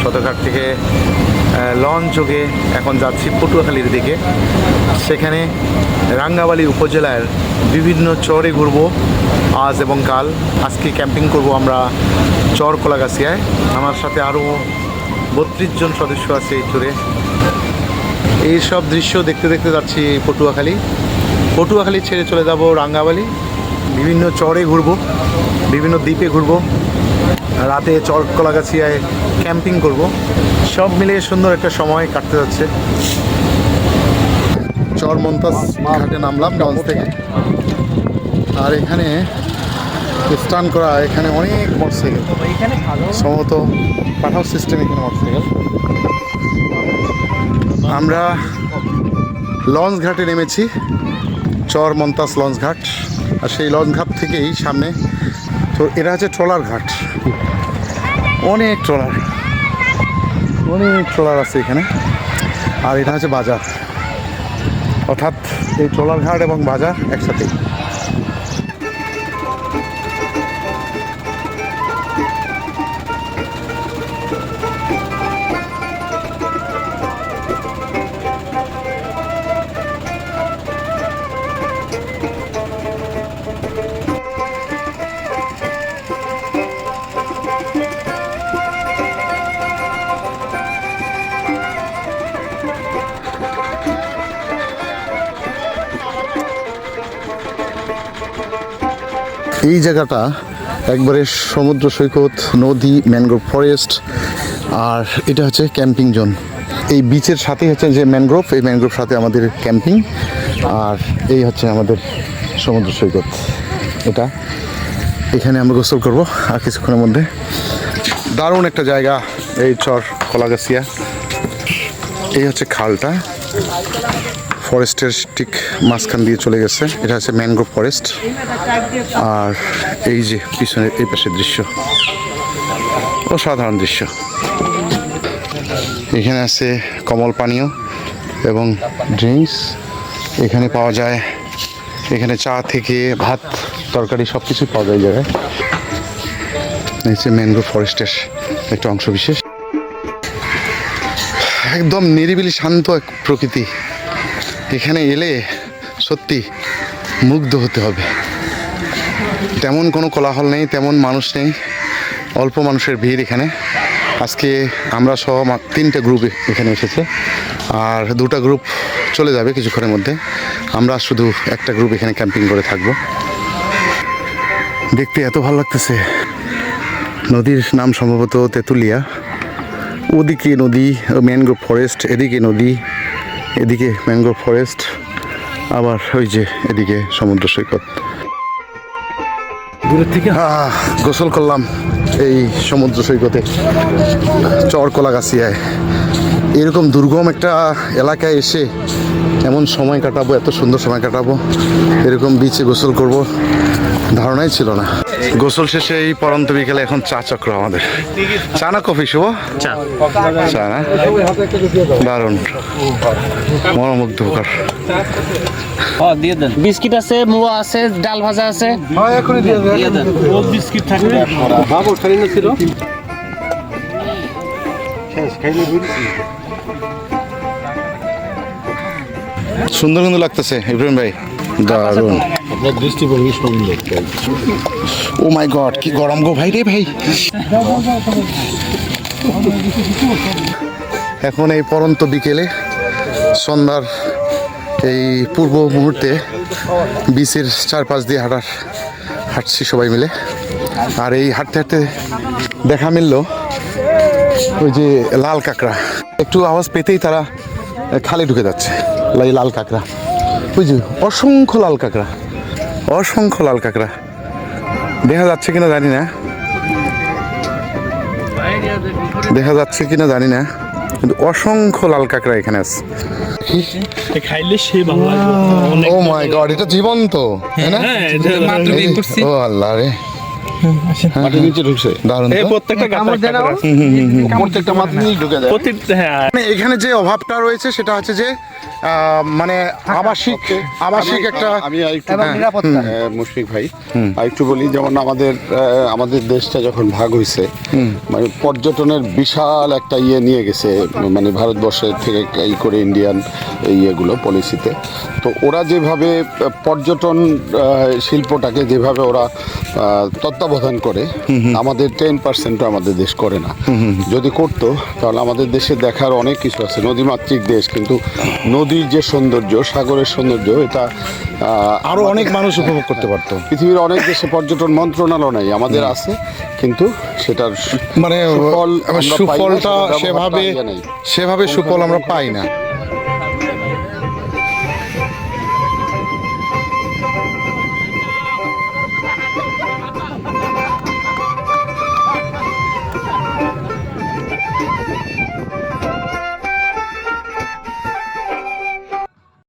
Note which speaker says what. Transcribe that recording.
Speaker 1: সদরঘাট থেকে লঞ্চ যোগে এখন যাচ্ছি পটুয়াখালীর দিকে। সেখানে রাঙ্গাবালী উপজেলার বিভিন্ন চরে ঘুরব আজ এবং কাল। আজকে ক্যাম্পিং করব আমরা চর কলাগাছিয়ায়। আমার সাথে আরও 32 জন সদস্য আছে এই চরে। এই সব দৃশ্য দেখতে দেখতে যাচ্ছি পটুয়াখালী ছেড়ে চলে যাব রাঙ্গাবালী। বিভিন্ন চরে ঘুরব, বিভিন্ন দ্বীপে ঘুরব, রাতে চর কলাগাছিয়ায় ক্যাম্পিং করব। সব মিলিয়ে সুন্দর একটা সময় কাটতে যাচ্ছে। চর মন্তাজ ঘাটে নামলাম লঞ্চ থেকে। আর এখানে স্টান করা, এখানে অনেক মোটরসাইকেল, সম্ভবত পাঠাও সিস্টেম এখানে মোটরসাইকেল। আমরা লঞ্চ ঘাটে নেমেছি, চর মন্তাজ লঞ্চ ঘাট। আর সেই লঞ্চ ঘাট থেকেই সামনে তো এটা হচ্ছে ট্রলার ঘাট। অনেক ট্রলার আছে এখানে। আর এটা হচ্ছে বাজার, অর্থাৎ এই ট্রলার ঘাট এবং বাজার একসাথে। এই জায়গাটা একবারে সমুদ্র সৈকত, নদী, ম্যানগ্রোভ ফরেস্ট, আর এটা হচ্ছে ক্যাম্পিং জোন। এই বিচের সাথে হচ্ছে যে ম্যানগ্রোভ, এই ম্যানগ্রোভ সাথে আমাদের ক্যাম্পিং, আর এই হচ্ছে আমাদের সমুদ্র সৈকত। এটা এখানে আমরা গোসল করব আর কিছুক্ষণের মধ্যে। দারুণ একটা জায়গা এই চর কলাগাছিয়া। এই হচ্ছে খালটা, ফরেস্টের ঠিক মাঝখান দিয়ে চলে গেছে। এটা হচ্ছে ম্যানগ্রোভ ফরেস্ট। আর এই যে পিছনের এই পাশের দৃশ্য, অসাধারণ দৃশ্য। এখানে আছে কমল পানীয় এবং ড্রিঙ্কস এখানে পাওয়া যায়। এখানে চা থেকে ভাত, তরকারি সব কিছুই পাওয়া যায় এই জায়গায়। এই হচ্ছে ম্যানগ্রোভ ফরেস্টের একটা অংশ বিশেষ। একদম নিরিবিলি শান্ত এক প্রকৃতি। এখানে এলে সত্যি মুগ্ধ হতে হবে। তেমন কোনো কোলাহল নেই, তেমন মানুষ নেই, অল্প মানুষের ভিড় এখানে। আজকে আমরা সহ 3টে গ্রুপ এখানে এসেছে, আর 2টা গ্রুপ চলে যাবে কিছুক্ষণের মধ্যে। আমরা শুধু একটা গ্রুপ এখানে ক্যাম্পিং করে থাকবো। দেখতে এত ভালো লাগতেছে। নদীর নাম সম্ভবত তেঁতুলিয়া। ওদিকে নদী, ম্যানগ্রোভ ফরেস্ট, এদিকে নদী, এদিকে ম্যানগ্রোভ ফরেস্ট, আবার ওই যে এদিকে সমুদ্র সৈকত। দূরের থেকে গোসল করলাম এই সমুদ্র সৈকতে চর কলাগাছিয়ায়। এরকম দুর্গম একটা এলাকায় এসে এমন সময় কাটাবো, এত সুন্দর সময় কাটাবো, এরকম বিচে গোসল করব ধারণাই ছিল না। গোসল শেষে এই পরন্ত বিকেলে এখন চা চক্র আমাদের। চা না কফি শুভ? চা না? দারুণ, মনোমুগ্ধকর।
Speaker 2: দিয়ে দেন। বিস্কিট আছে, মুয়া আছে, ডাল ভাজা আছে।
Speaker 1: এখনই দিয়ে দেন।
Speaker 2: ও বিস্কিট থাকবে।
Speaker 1: বাবু খাইলে ছিল সুন্দর কিন্তু লাগতেছে ইব্রাহিম ভাই, দারুণ।
Speaker 3: আপনার দৃষ্টিভঙ্গি সুন্দর।
Speaker 1: ও মাই গড, কি গরম গো ভাই রে ভাই। এখন এই পরন্ত বিকেলে সন্ধ্যার এই পূর্ব মুহূর্তে বিচের চারপাশ দিয়ে হাঁটছি সবাই মিলে। আর এই হাঁটতে হাঁটতে দেখা মিলল ওই যে লাল কাঁকড়া। একটু আওয়াজ পেতেই তারা খালে ঢুকে যাচ্ছে। লাল কাঁকড়া, ওই যে অসংখ্য লাল কাঁকড়া, অসংখ্য লাল কাঁকড়া। দেখা যাচ্ছে কিনা জানি না, দেখা যাচ্ছে কিনা জানি না, কিন্তু অসংখ্য লাল কাঁকড়া এখানে আছে।
Speaker 2: খাইলে সে ভালো লাগবে।
Speaker 1: ও মাই গড, এটা জীবন্ত, তাই না? ও আল্লাহ রে,
Speaker 3: মাটির নিচে ঢুকছে
Speaker 1: দারুণ তো।
Speaker 2: প্রত্যেকটা
Speaker 3: প্রত্যেকটা মাটির নিচে ঢুকে যায়।
Speaker 2: হ্যাঁ
Speaker 1: মানে এখানে যে অভাবটা রয়েছে সেটা হচ্ছে যে মানে আবাসিক একটা
Speaker 3: আমি আরেকটু মুশফিক ভাই আরেকটু বলি, যেমন আমাদের দেশটা যখন ভাগ হয়েছে, মানে পর্যটনের বিশাল একটা নিয়ে গেছে, মানে ভারতবর্ষের থেকে এই করে ইন্ডিয়ান ইয়েগুলো পলিসিতে। তো ওরা যেভাবে পর্যটন শিল্পটাকে যেভাবে ওরা তত্ত্বাবধান করে, আমাদের 10% আমাদের দেশ করে না। যদি করতো তাহলে আমাদের দেশে দেখার অনেক কিছু আছে। নদীমাতৃক দেশ, কিন্তু নদীর যে সৌন্দর্য, সাগরের সৌন্দর্য, এটা
Speaker 1: আরো অনেক মানুষ উপভোগ করতে পারতো।
Speaker 3: পৃথিবীর অনেক দেশে পর্যটন মন্ত্রণালয় নাই, আমাদের আছে, কিন্তু সেটার
Speaker 1: মানে
Speaker 3: সুফল আমরা পাই না,
Speaker 1: সুফলটা
Speaker 3: সেটার ব্যবহারটা
Speaker 1: সেভাবে
Speaker 3: আগে নাই।
Speaker 1: সেভাবে সুফল আমরা পাই না।